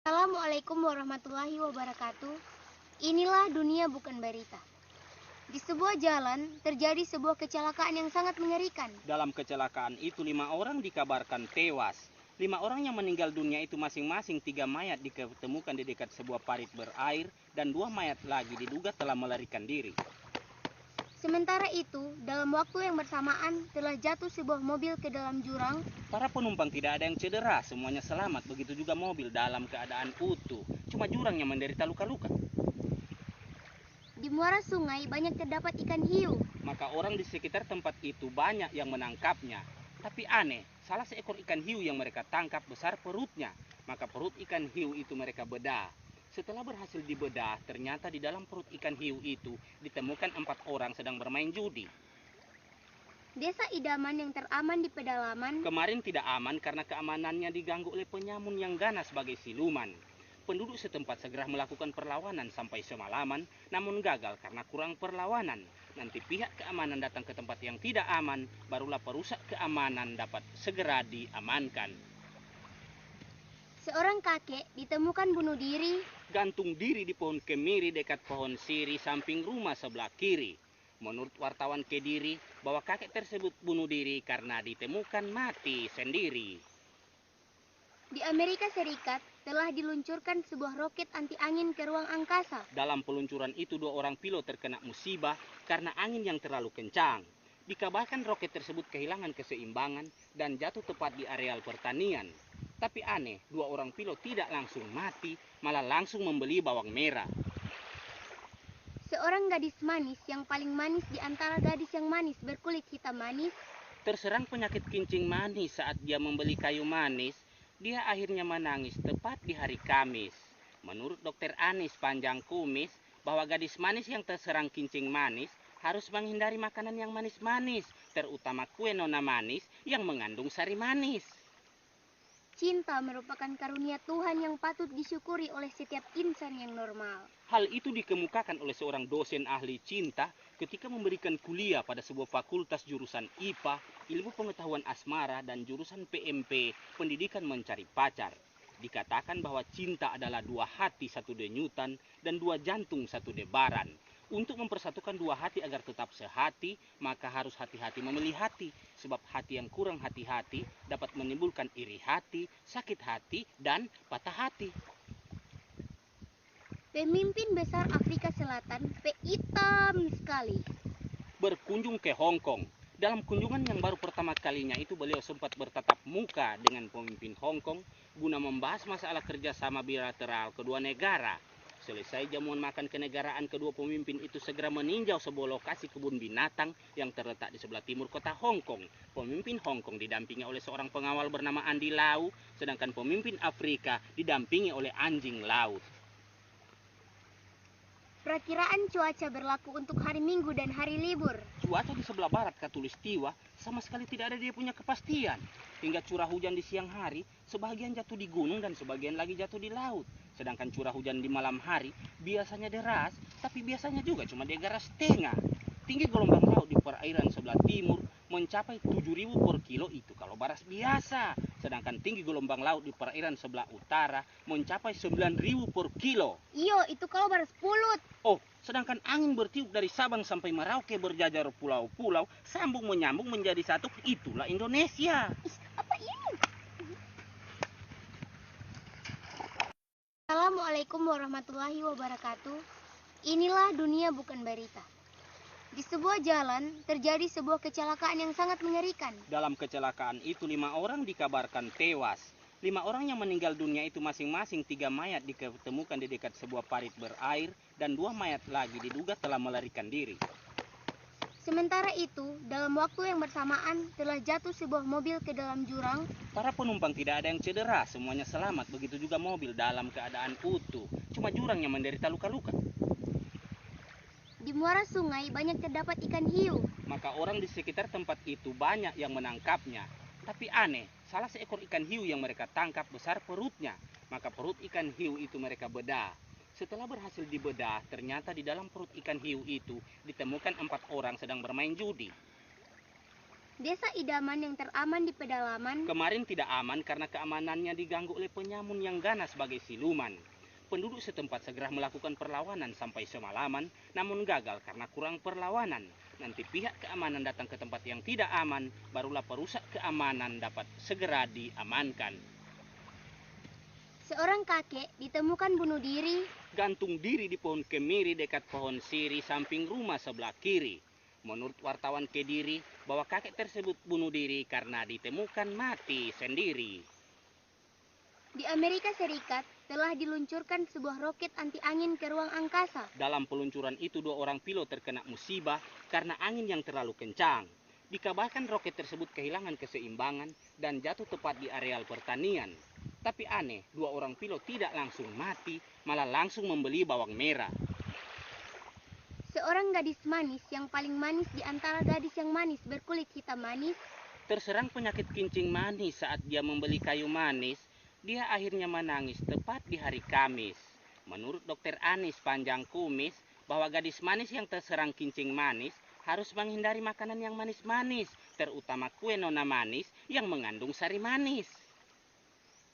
Assalamualaikum warahmatullahi wabarakatuh. Inilah dunia bukan berita. Di sebuah jalan terjadi sebuah kecelakaan yang sangat mengerikan. Dalam kecelakaan itu 5 orang dikabarkan tewas. 5 orang yang meninggal dunia itu masing-masing 3 mayat ditemukan di dekat sebuah parit berair dan 2 mayat lagi diduga telah melarikan diri. Sementara itu, dalam waktu yang bersamaan telah jatuh sebuah mobil ke dalam jurang. Para penumpang tidak ada yang cedera, semuanya selamat, begitu juga mobil dalam keadaan utuh. Cuma jurang yang menderita luka-luka. Di muara sungai banyak terdapat ikan hiu. Maka orang di sekitar tempat itu banyak yang menangkapnya. Tapi aneh, salah seekor ikan hiu yang mereka tangkap besar perutnya. Maka perut ikan hiu itu mereka bedah. Setelah berhasil dibedah, ternyata di dalam perut ikan hiu itu ditemukan 4 orang sedang bermain judi. Desa idaman yang teraman di pedalaman. Kemarin tidak aman karena keamanannya diganggu oleh penyamun yang ganas sebagai siluman. Penduduk setempat segera melakukan perlawanan sampai semalaman, namun gagal karena kurang perlawanan. Nanti pihak keamanan datang ke tempat yang tidak aman, barulah perusak keamanan dapat segera diamankan. Seorang kakek ditemukan bunuh diri. Gantung diri di pohon kemiri dekat pohon siri samping rumah sebelah kiri. Menurut wartawan Kediri, bahwa kakek tersebut bunuh diri karena ditemukan mati sendiri. Di Amerika Serikat telah diluncurkan sebuah roket anti angin ke ruang angkasa. Dalam peluncuran itu 2 orang pilot terkena musibah karena angin yang terlalu kencang. Dikabarkan roket tersebut kehilangan keseimbangan dan jatuh tepat di areal pertanian. Tapi aneh, 2 orang pilot tidak langsung mati, malah langsung membeli bawang merah. Seorang gadis manis yang paling manis di antara gadis yang manis berkulit hitam manis terserang penyakit kencing manis saat dia membeli kayu manis. Dia akhirnya menangis tepat di hari Kamis. Menurut dokter Anis Panjang Kumis, bahwa gadis manis yang terserang kencing manis harus menghindari makanan yang manis-manis, terutama kue nona manis yang mengandung sari manis. Cinta merupakan karunia Tuhan yang patut disyukuri oleh setiap insan yang normal. Hal itu dikemukakan oleh seorang dosen ahli cinta ketika memberikan kuliah pada sebuah fakultas jurusan IPA, Ilmu Pengetahuan Asmara, dan jurusan PMP, Pendidikan Mencari Pacar. Dikatakan bahwa cinta adalah 2 hati 1 denyutan dan 2 jantung 1 debaran. Untuk mempersatukan 2 hati agar tetap sehati, maka harus hati-hati memilih hati. Sebab hati yang kurang hati-hati dapat menimbulkan iri hati, sakit hati, dan patah hati. Pemimpin besar Afrika Selatan hitam sekali berkunjung ke Hong Kong. Dalam kunjungan yang baru pertama kalinya itu beliau sempat bertatap muka dengan pemimpin Hong Kong guna membahas masalah kerjasama bilateral kedua negara. Selesai jamuan makan kenegaraan, kedua pemimpin itu segera meninjau sebuah lokasi kebun binatang yang terletak di sebelah timur kota Hong Kong. Pemimpin Hong Kong didampingi oleh seorang pengawal bernama Andy Lau, sedangkan pemimpin Afrika didampingi oleh anjing laut. Perakiraan cuaca berlaku untuk hari Minggu dan hari libur. Cuaca di sebelah barat Katulistiwa sama sekali tidak ada dia punya kepastian. Hingga curah hujan di siang hari, sebagian jatuh di gunung dan sebagian lagi jatuh di laut. Sedangkan curah hujan di malam hari biasanya deras, tapi biasanya juga cuma deras setengah. Tinggi gelombang laut di perairan sebelah timur mencapai 7.000 per kilo itu kalau baras biasa. Sedangkan tinggi gelombang laut di perairan sebelah utara mencapai 9.000 per kilo. Iyo, itu kalau baras pulut. Oh, sedangkan angin bertiup dari Sabang sampai Merauke berjajar pulau-pulau, sambung menyambung menjadi satu, itulah Indonesia. Apa ini? Assalamualaikum warahmatullahi wabarakatuh. Inilah dunia bukan berita. Di sebuah jalan terjadi sebuah kecelakaan yang sangat mengerikan. Dalam kecelakaan itu 5 orang dikabarkan tewas. 5 orang yang meninggal dunia itu masing-masing 3 mayat ditemukan di dekat sebuah parit berair dan 2 mayat lagi diduga telah melarikan diri. Sementara itu, dalam waktu yang bersamaan telah jatuh sebuah mobil ke dalam jurang. Para penumpang tidak ada yang cedera, semuanya selamat, begitu juga mobil dalam keadaan utuh. Cuma jurang yang menderita luka-luka. Di muara sungai banyak terdapat ikan hiu. Maka orang di sekitar tempat itu banyak yang menangkapnya. Tapi aneh, salah seekor ikan hiu yang mereka tangkap besar perutnya. Maka perut ikan hiu itu mereka bedah. Setelah berhasil dibedah, ternyata di dalam perut ikan hiu itu ditemukan 4 orang sedang bermain judi. Desa idaman yang teraman di pedalaman. Kemarin tidak aman karena keamanannya diganggu oleh penyamun yang ganas sebagai siluman. Penduduk setempat segera melakukan perlawanan sampai semalaman, namun gagal karena kurang perlawanan. Nanti pihak keamanan datang ke tempat yang tidak aman, barulah perusak keamanan dapat segera diamankan. Seorang kakek ditemukan bunuh diri. Gantung diri di pohon kemiri dekat pohon siri samping rumah sebelah kiri. Menurut wartawan Kediri, bahwa kakek tersebut bunuh diri karena ditemukan mati sendiri. Di Amerika Serikat telah diluncurkan sebuah roket anti angin ke ruang angkasa. Dalam peluncuran itu 2 orang pilot terkena musibah karena angin yang terlalu kencang. Dikabarkan roket tersebut kehilangan keseimbangan dan jatuh tepat di areal pertanian. Tapi aneh, 2 orang pilot tidak langsung mati, malah langsung membeli bawang merah. Seorang gadis manis yang paling manis di antara gadis yang manis berkulit hitam manis Terserang penyakit kincing manis saat dia membeli kayu manis. Dia akhirnya menangis tepat di hari Kamis. Menurut dokter Anis Panjang Kumis, bahwa gadis manis yang terserang kincing manis harus menghindari makanan yang manis-manis, terutama kue nona manis yang mengandung sari manis.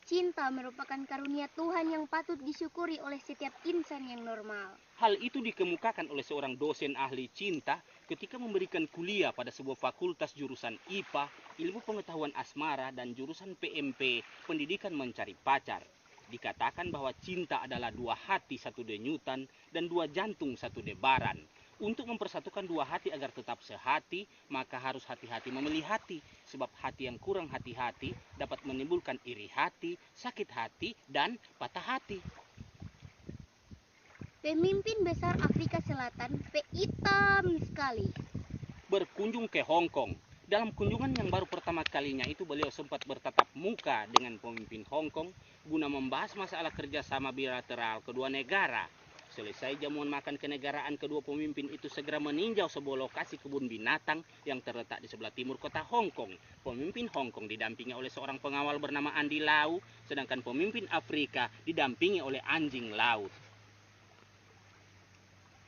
Cinta merupakan karunia Tuhan yang patut disyukuri oleh setiap insan yang normal. Hal itu dikemukakan oleh seorang dosen ahli cinta ketika memberikan kuliah pada sebuah fakultas jurusan IPA, Ilmu Pengetahuan Asmara, dan jurusan PMP, Pendidikan Mencari Pacar. Dikatakan bahwa cinta adalah 2 hati 1 denyutan dan 2 jantung 1 debaran. Untuk mempersatukan 2 hati agar tetap sehati, maka harus hati-hati memilih hati. Sebab hati yang kurang hati-hati dapat menimbulkan iri hati, sakit hati, dan patah hati. Pemimpin besar Afrika Selatan, hitam sekali. Berkunjung ke Hong Kong. Dalam kunjungan yang baru pertama kalinya itu beliau sempat bertatap muka dengan pemimpin Hong Kong guna membahas masalah kerjasama bilateral kedua negara. Selesai jamuan makan kenegaraan, kedua pemimpin itu segera meninjau sebuah lokasi kebun binatang yang terletak di sebelah timur kota Hong Kong. Pemimpin Hong Kong didampingi oleh seorang pengawal bernama Andy Lau, sedangkan pemimpin Afrika didampingi oleh anjing laut.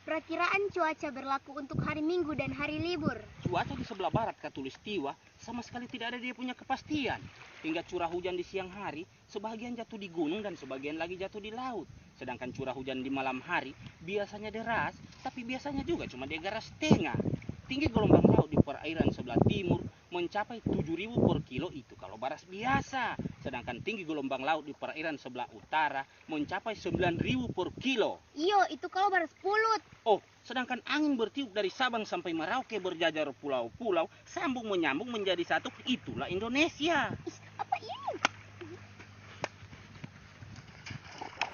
Perakiraan cuaca berlaku untuk hari Minggu dan hari libur. Cuaca di sebelah barat Khatulistiwa sama sekali tidak ada dia punya kepastian. Hingga curah hujan di siang hari, sebagian jatuh di gunung dan sebagian lagi jatuh di laut. Sedangkan curah hujan di malam hari biasanya deras, tapi biasanya juga cuma deras setengah. Tinggi gelombang laut di perairan sebelah timur mencapai 7.000 per kilo itu kalau baras biasa. Sedangkan tinggi gelombang laut di perairan sebelah utara mencapai 9.000 per kilo. Iyo, itu kalau baras pulut. Oh, sedangkan angin bertiup dari Sabang sampai Merauke berjajar pulau-pulau, sambung menyambung menjadi satu, itulah Indonesia.